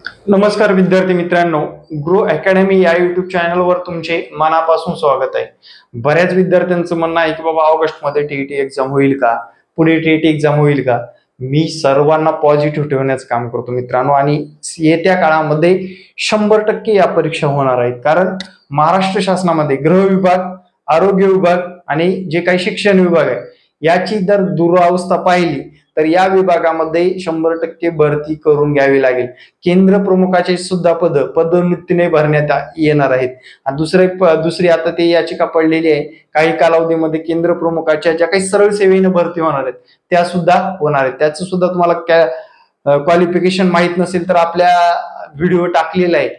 नमस्कार विद्यार्थी मित्रांनो, ग्रो अकॅडमी या युट्यूब चॅनलवर तुमचे मनापासून स्वागत आहे. बऱ्याच विद्यार्थ्यांचं म्हणणं आहे की बाबा ऑगस्ट मध्ये टीईटी एक्झाम होईल का, पुढे टीईटी एक्झाम होईल का. मी सर्वांना पॉझिटिव्ह ठेवण्याचं काम करतो मित्रांनो, आणि येत्या काळामध्ये 100% या परीक्षा होणार आहेत. कारण महाराष्ट्र शासनामध्ये गृह विभाग, आरोग्य विभाग आणि जे काही शिक्षण विभाग आहे याची जर दुरावस्था पाहिली तर या विभागामध्ये 100% भरती करून घ्यावी लागेल. केंद्र प्रमुखाचे सुद्धा पदोन्नतीने भरण्यात येणार आहेत. आणि दुसरी आता ते याचिका पडलेली आहे, काही कालावधीमध्ये केंद्र प्रमुखाच्या ज्या काही सरळ सेवेने भरती होणार आहेत त्या सुद्धा होणार आहेत. त्याचं सुद्धा तुम्हाला क्वालिफिकेशन माहित नसेल तर आपल्या व्हिडिओ टाकलेला आहे.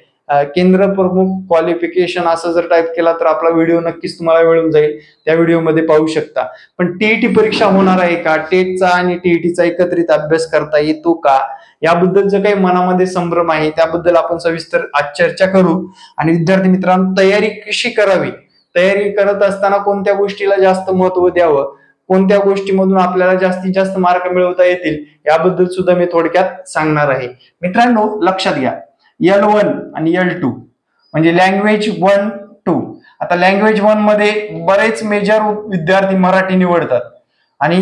केंद्र प्रमुख क्वालिफिकेशन असं जर टाईप केला तर आपला व्हिडिओ नक्कीच तुम्हाला मिळून जाईल, त्या व्हिडिओमध्ये पाहू शकता. पण टीईटी परीक्षा होणार आहे का, टेटचा आणि टीईटीचा एकत्रित अभ्यास करता येतो का, याबद्दल जे काही मनामध्ये संभ्रम आहे त्याबद्दल आपण सविस्तर आज चर्चा करू. आणि विद्यार्थी मित्रांनो, तयारी कशी करावी, तयारी करत असताना कोणत्या गोष्टीला जास्त महत्व द्यावं, कोणत्या गोष्टीमधून आपल्याला जास्तीत जास्त मार्क मिळवता येतील याबद्दल सुद्धा मी थोडक्यात सांगणार आहे. मित्रांनो लक्षात घ्या, L1 आणि L2 म्हणजे लँग्वेज 1-2. आता लँग्वेज 1 मध्ये बरेच मेजर विद्यार्थी मराठी निवडतात आणि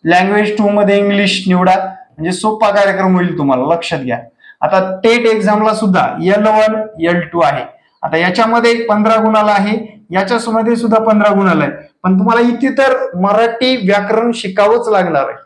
लँग्वेज 2 मध्ये इंग्लिश निवडा, म्हणजे सोपा कार्यक्रम होईल तुम्हाला. लक्षात घ्या, आता टेट एक्झामला सुद्धा L1 L2 आहे. आता याच्यामध्ये 15 गुणाला आहे, याच्यामध्ये सुद्धा 15 गुणाला आहे. पण तुम्हाला इथे तर मराठी व्याकरण शिकावंच लागणार आहे.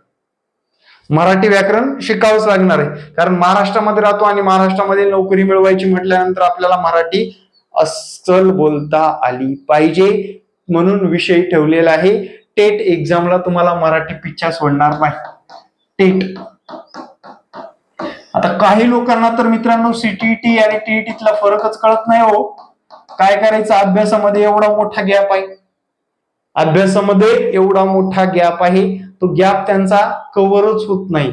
मराठी व्याकरण शिकावंच लागणार आहे, कारण महाराष्ट्रामध्ये राहतो आणि महाराष्ट्रामध्ये नोकरी मिळवायची म्हटल्यानंतर आपल्याला मराठी अस्सल बोलता आली पाहिजे. म्हणून विषय ठेवलेला आहे. टेट एक्झामला तुम्हाला मराठी पिच्छा सोडणार नाही. टेट. आता काही लोकांना तर मित्रांनो सीटीईटी आणि टीईटीतला फरकच कळत नाही हो. काय करायचं, अभ्यासामध्ये एवढा मोठा गॅप आहे, अभ्यासामध्ये एवढा मोठा गॅप आहे, तो गॅप त्यांचा कव्हरच होत नाही.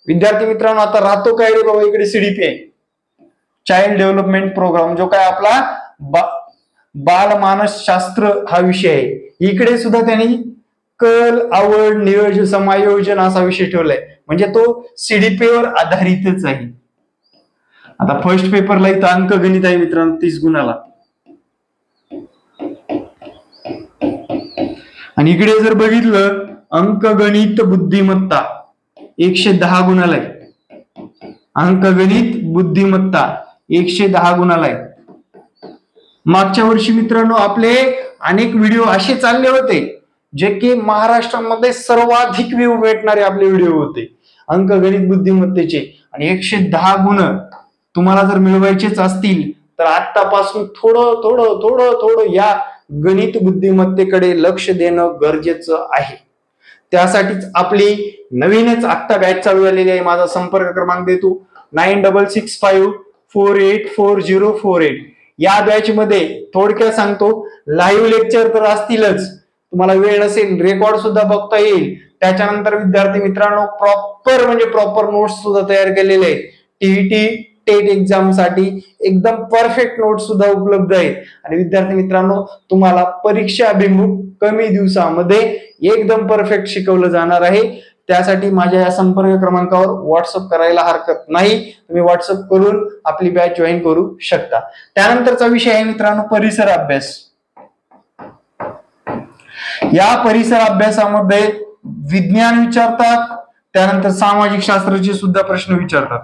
विद्यार्थी मित्रांनो, आता राहतो काय रे बाबा, इकडे सीडीपी आहे, चाइल्ड डेव्हलपमेंट प्रोग्राम, जो काय आपला बाल मानसशास्त्र हा विषय आहे. इकडे सुद्धा त्यांनी कल, आवड, नियोजन, समायोजन असा विषय ठेवलाय, म्हणजे तो सीडीपी वर आधारितच आहे. आता फर्स्ट पेपरला इथं अंकगणित आहे मित्रांनो 30 गुणाला, आणि इकडे जर बघितलं अंकगणित बुद्धिमत्ता 110 गुणाला आहे. अंकगणित बुद्धिमत्ता 110 गुणाला आहे. मागच्या वर्षी मित्रांनो आपले अनेक व्हिडिओ असे चालले होते जे की महाराष्ट्रामध्ये सर्वाधिक व्ह्यू भेटणारे आपले व्हिडिओ होते अंकगणित बुद्धिमत्तेचे. आणि 110 गुण तुम्हाला जर मिळवायचेच असतील तर आतापासून थोडं थोडं थोडं थोडं या गणित बुद्धिमत्तेकडे लक्ष देणं गरजेचं आहे. त्यासाठीच आपली नवीनच आत्ता बॅच चालू झालेली आहे. माझा संपर्क क्रमांक देतो 9665484048. या बॅच मध्ये थोडक्यात सांगतो, लाईव्ह लेक्चर तर असतीलच, तुम्हाला वेळ नसेल रेकॉर्ड सुद्धा बघता येईल. त्याच्यानंतर विद्यार्थी मित्रांनो प्रॉपर नोट्स सुद्धा तयार केलेले आहेत. टीईटी टेट एक्झाम साठी एकदम परफेक्ट नोट्स सुद्धा उपलब्ध आहेत. आणि विद्यार्थी मित्रांनो, तुम्हाला परीक्षा अभिमुख कमी दिवसामध्ये एकदम परफेक्ट शिकवलं जाणार आहे. त्यासाठी माझ्या या संपर्क क्रमांकावर व्हॉट्सअप करायला हरकत नाही, तुम्ही व्हॉट्सअप करून आपली बॅच जॉईन करू शकता. त्यानंतरचा विषय आहे मित्रांनो परिसर अभ्यास. या परिसर अभ्यासामध्ये विज्ञान विचारतात, त्यानंतर सामाजिक शास्त्राचे सुद्धा प्रश्न विचारतात.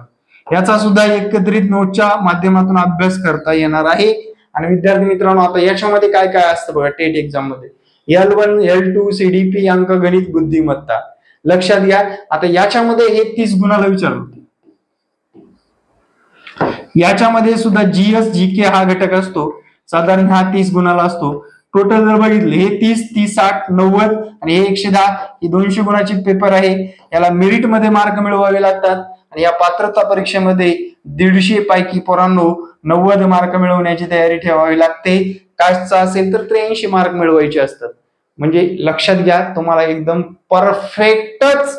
याचा सुद्धा एकत्रित नोटच्या माध्यमातून अभ्यास करता येणार आहे. आणि विद्यार्थी मित्रांनो, आता याच्यामध्ये काय काय असतं बघा टेट एक्झाम मध्ये, L1 L2 सीडीपी अंकगणित बुद्धिमत्ता. लक्षात घ्या, आता याच्यामध्ये हे 30 गुणाला विचारलं. याच्यामध्ये सुद्धा जीएस जीके हा घटक असतो, साधारण हा 30 गुणाला असतो. टोटल जर बघितले हे 30, 30, 60, 90 आणि हे 110, ही 200 गुणाची पेपर आहे. याला मेरिट मध्ये मार्क मिळवावे लागतात. आणि या पात्रता परीक्षेमध्ये 150 पैकी पोरांनो 90 मार्क मिळवण्याची तयारी ठेवावी लागते. कास्टचा असेल तर 83 मार्क मिळवायचे असतात. म्हणजे लक्षात घ्या, तुम्हाला एकदम परफेक्टच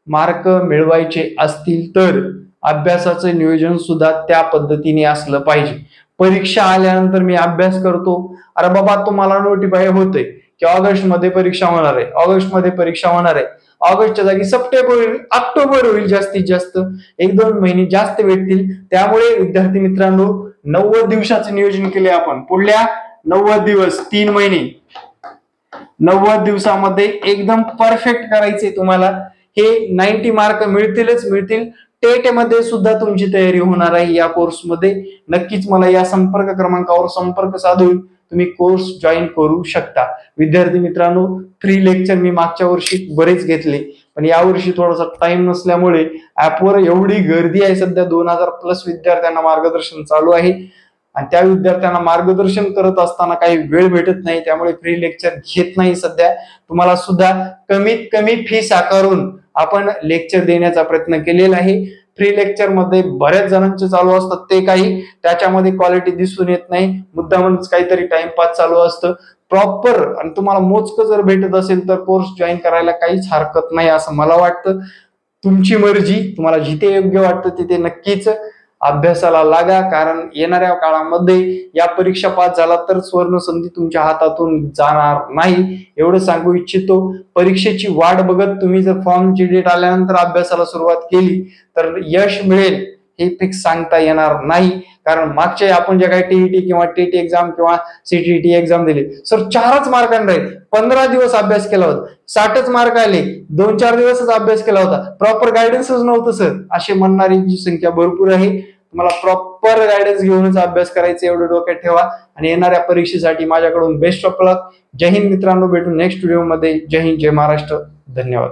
मार्क मिळवायचे असतील तर अभ्यासाचं नियोजन सुद्धा त्या पद्धतीने असलं पाहिजे. परीक्षा आल्यानंतर मी अभ्यास करतो, अरे बाबा तुम्हाला नोटिफाय होतंय की ऑगस्ट मध्ये परीक्षा होणार आहे, ऑगस्ट मध्ये परीक्षा होणार आहे, ऑगस्टच्या जागी सप्टेंबर होईल, ऑक्टोबर होईल, जास्तीत जास्त 1-2 महिने जास्त भेटतील. त्यामुळे विद्यार्थी मित्रांनो 90 दिवसाचं नियोजन केले आपण. पुढल्या 90 दिवस 3 महिने 90 दिवसामध्ये एकदम परफेक्ट करायचे तुम्हाला. हे 90 मार्क मिळतीलच मिळतील. टेट मध्ये सुद्धा तुमची तयारी होणार आहे या कोर्समध्ये. नक्कीच मला या संपर्क क्रमांकावर संपर्क साधून तुम्ही कोर्स जॉईन करू शकता. विद्यार्थी मित्रांनो, फ्री लेक्चर मी मागच्या वर्षी बरेच घेतले, पण यावर्षी थोडासा टाइम नसल्यामुळे ऍपवर एवढी गर्दी आहे. सध्या 2000+ विद्यार्थ्यांना मार्गदर्शन चालू आहे आणि त्या विद्यार्थ्यांना मार्गदर्शन करत असताना काही वेळ भेटत नाही, त्यामुळे फ्री लेक्चर घेत नाही सध्या. तुम्हाला सुद्धा कमीत कमी फी साकारून आपण लेक्चर देण्याचा प्रयत्न केलेला आहे. फ्री लेक्चर मध्ये बऱ्याच जणांचे चालू असतात, ते काही त्याच्यामध्ये क्वालिटी दिसून येत नाही, मुद्दामच काहीतरी टाइमपास चालू असतं. प्रॉपर आणि तुम्हाला मोजकं जर भेटत असेल तर कोर्स जॉईन करायला काहीच हरकत नाही असं मला वाटतं. तुमची मर्जी, तुम्हाला जिथे योग्य वाटतं तिथे नक्कीच अभ्यासाला लागा, कारण येणाऱ्या काळामध्ये या परीक्षा पास झाला तर स्वर्ण संधी तुमच्या हातातून जाणार नाही, एवढं सांगू इच्छितो. परीक्षेची वाट बघत तुम्ही जर फॉर्मची डेट आल्यानंतर अभ्यासाला सुरुवात केली तर यश मिळेल हे फिक्स सांगता येणार नाही. कारण मागच्या आपण जे काही टीईटी किंवा टीटी एक्झाम किंवा सीटीटी एक्झाम दिली सर 4च मार्कांना राहील, 15 दिवस अभ्यास केला होता, 60च मार्क आले, 2-4 दिवसच अभ्यास केला होता, प्रॉपर गायडन्सच नव्हतं सर, असे म्हणणारी संख्या भरपूर आहे. तुम्हाला प्रॉपर गायडन्स घेऊनच अभ्यास करायचा, एवढं डोक्यात ठेवा. आणि येणाऱ्या परीक्षेसाठी माझ्याकडून बेस्ट ऑफ लक. जय हिंद मित्रांनो, भेटू नेक्स्ट व्हिडिओ मध्ये. जय हिंद, जय महाराष्ट्र, धन्यवाद.